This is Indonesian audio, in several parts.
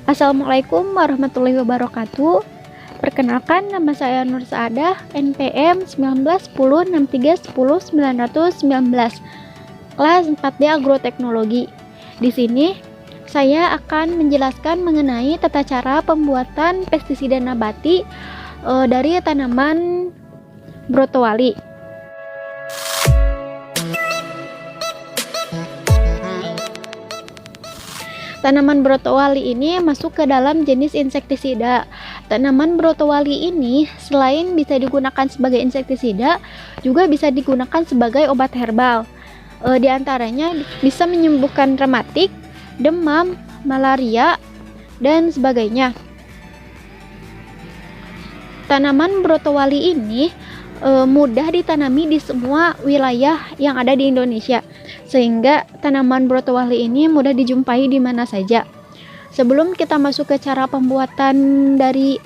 Assalamualaikum warahmatullahi wabarakatuh. Perkenalkan, nama saya Nur Saadah, NPM 191063101919, kelas 4D Agroteknologi. Di sini saya akan menjelaskan mengenai tata cara pembuatan pestisida nabati dari tanaman brotowali. Tanaman brotowali ini masuk ke dalam jenis insektisida. Tanaman brotowali ini selain bisa digunakan sebagai insektisida, juga bisa digunakan sebagai obat herbal. Di antaranya bisa menyembuhkan rematik, demam, malaria, dan sebagainya. Tanaman brotowali ini mudah ditanami di semua wilayah yang ada di Indonesia, sehingga tanaman brotowali ini mudah dijumpai di mana saja. Sebelum kita masuk ke cara pembuatan dari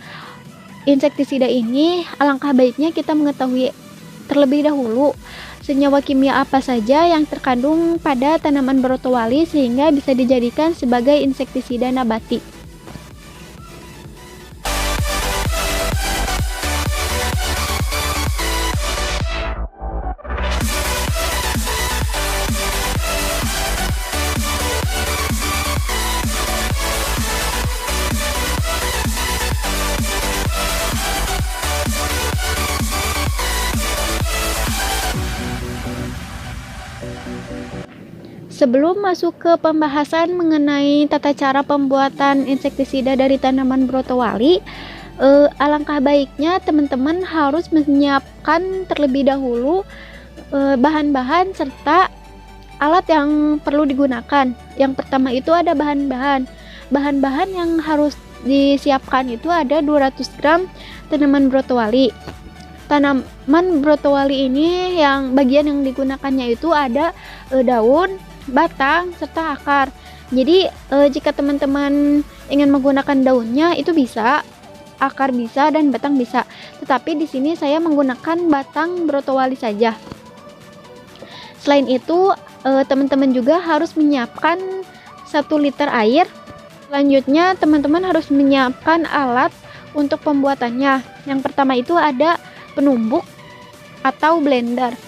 insektisida ini, alangkah baiknya kita mengetahui terlebih dahulu senyawa kimia apa saja yang terkandung pada tanaman brotowali sehingga bisa dijadikan sebagai insektisida nabati. Sebelum masuk ke pembahasan mengenai tata cara pembuatan insektisida dari tanaman brotowali, alangkah baiknya teman-teman harus menyiapkan terlebih dahulu bahan-bahan serta alat yang perlu digunakan. Yang pertama itu ada bahan-bahan. Bahan-bahan yang harus disiapkan itu ada 200 gram tanaman brotowali. Tanaman brotowali ini yang bagian yang digunakannya itu ada daun, batang, serta akar. Jadi jika teman-teman ingin menggunakan daunnya itu bisa, akar bisa, dan batang bisa. Tetapi di sini saya menggunakan batang brotowali saja. Selain itu, teman-teman juga harus menyiapkan 1 liter air. Selanjutnya, teman-teman harus menyiapkan alat untuk pembuatannya. Yang pertama itu ada penumbuk atau blender.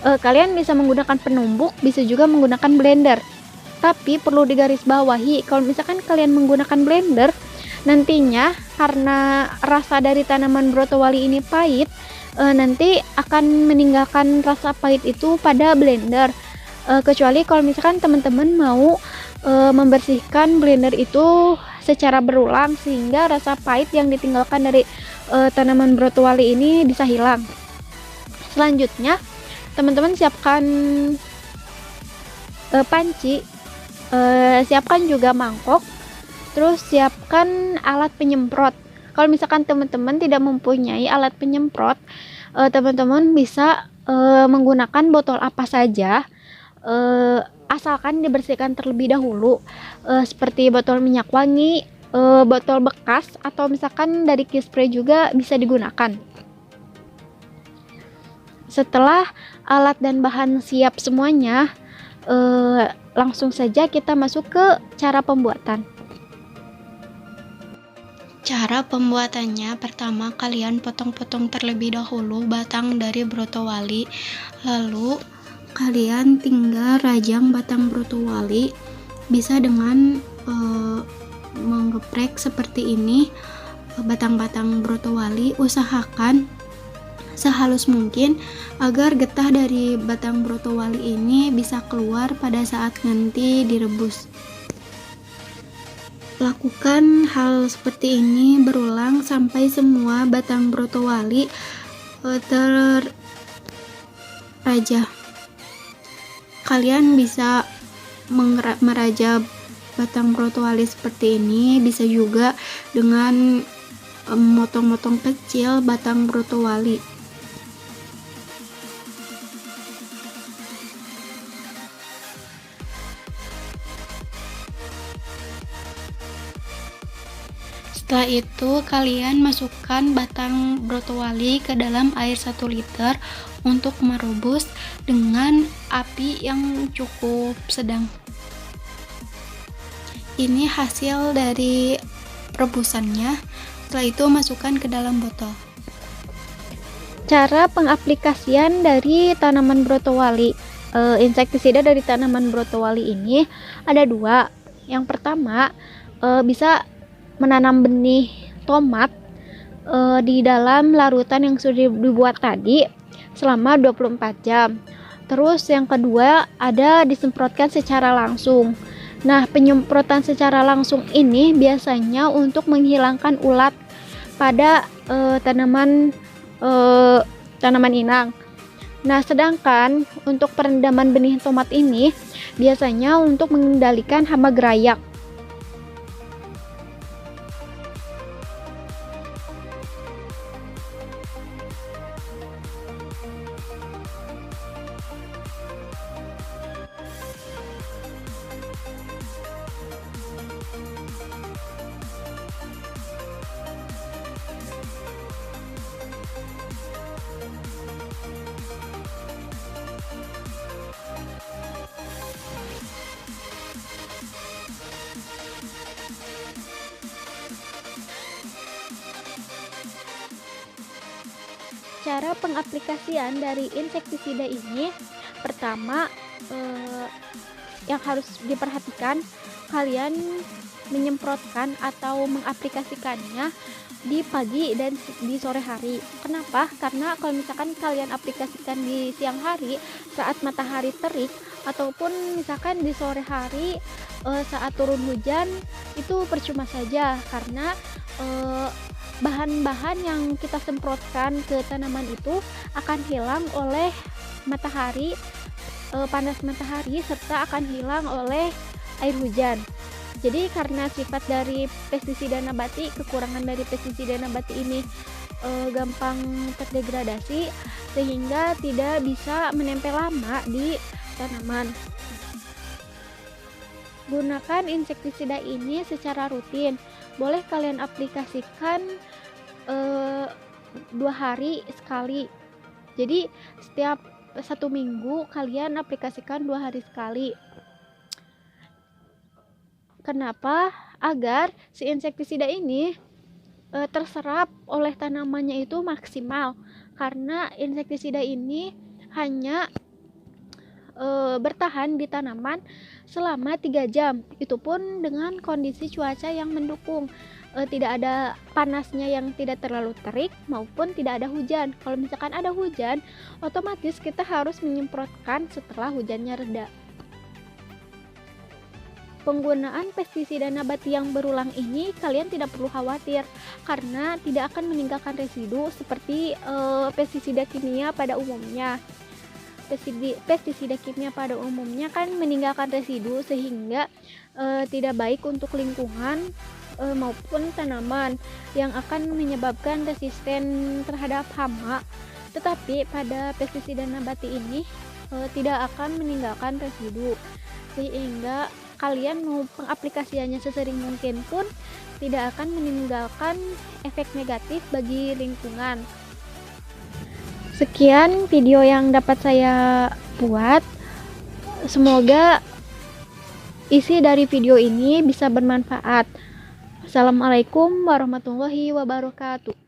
Kalian bisa menggunakan penumbuk, bisa juga menggunakan blender. Tapi perlu digarisbawahi, kalau misalkan kalian menggunakan blender, nantinya karena rasa dari tanaman brotowali ini pahit, nanti akan meninggalkan rasa pahit itu pada blender. Kecuali kalau misalkan teman-teman mau membersihkan blender itu secara berulang sehingga rasa pahit yang ditinggalkan dari tanaman brotowali ini bisa hilang. Selanjutnya, teman-teman siapkan panci, siapkan juga mangkok, terus siapkan alat penyemprot. Kalau misalkan teman-teman tidak mempunyai alat penyemprot, teman-teman bisa menggunakan botol apa saja, asalkan dibersihkan terlebih dahulu, seperti botol minyak wangi, botol bekas, atau misalkan dari key spray juga bisa digunakan. Setelah alat dan bahan siap semuanya, langsung saja kita masuk ke cara pembuatan. Cara pembuatannya, pertama kalian potong-potong terlebih dahulu batang dari brotowali, lalu kalian tinggal rajang batang brotowali, bisa dengan menggeprek seperti ini. Batang-batang brotowali usahakan sehalus mungkin agar getah dari batang brotowali ini bisa keluar pada saat nanti direbus. Lakukan hal seperti ini berulang sampai semua batang brotowali terrajah. Kalian bisa merajah batang brotowali seperti ini, bisa juga dengan motong-motong kecil batang brotowali. Setelah itu kalian masukkan batang brotowali ke dalam air 1 liter untuk merebus dengan api yang cukup sedang. Ini hasil dari rebusannya. Setelah itu masukkan ke dalam botol. Cara pengaplikasian dari tanaman brotowali, insektisida dari tanaman brotowali ini ada dua. Yang pertama, bisa menanam benih tomat di dalam larutan yang sudah dibuat tadi selama 24 jam. Terus yang kedua ada disemprotkan secara langsung. Nah, penyemprotan secara langsung ini biasanya untuk menghilangkan ulat pada tanaman inang. Nah, sedangkan untuk perendaman benih tomat ini biasanya untuk mengendalikan hama gerayak. Cara pengaplikasian dari insektisida ini, pertama yang harus diperhatikan, kalian menyemprotkan atau mengaplikasikannya di pagi dan di sore hari. Kenapa? Karena kalau misalkan kalian aplikasikan di siang hari saat matahari terik, ataupun misalkan di sore hari saat turun hujan, itu percuma saja, karena bahan-bahan yang kita semprotkan ke tanaman itu akan hilang oleh matahari, panas matahari, serta akan hilang oleh air hujan. Jadi karena sifat dari pestisida nabati, kekurangan dari pestisida nabati ini gampang terdegradasi sehingga tidak bisa menempel lama di tanaman. Gunakan insektisida ini secara rutin. Boleh kalian aplikasikan 2 hari sekali. Jadi setiap 1 minggu kalian aplikasikan 2 hari sekali. Kenapa? Agar si insektisida ini terserap oleh tanamannya itu maksimal, karena insektisida ini hanya bertahan di tanaman selama 3 jam. Itu pun dengan kondisi cuaca yang mendukung, tidak ada panasnya yang tidak terlalu terik maupun tidak ada hujan. Kalau misalkan ada hujan, otomatis kita harus menyemprotkan setelah hujannya reda. Penggunaan pestisida nabati yang berulang ini kalian tidak perlu khawatir, karena tidak akan meninggalkan residu seperti pestisida kimia pada umumnya. Pestisida kimia pada umumnya kan meninggalkan residu, sehingga tidak baik untuk lingkungan maupun tanaman, yang akan menyebabkan resisten terhadap hama. Tetapi pada pestisida nabati ini tidak akan meninggalkan residu, sehingga kalian mau pengaplikasiannya sesering mungkin pun tidak akan meninggalkan efek negatif bagi lingkungan. Sekian video yang dapat saya buat. Semoga isi dari video ini bisa bermanfaat. Assalamualaikum warahmatullahi wabarakatuh.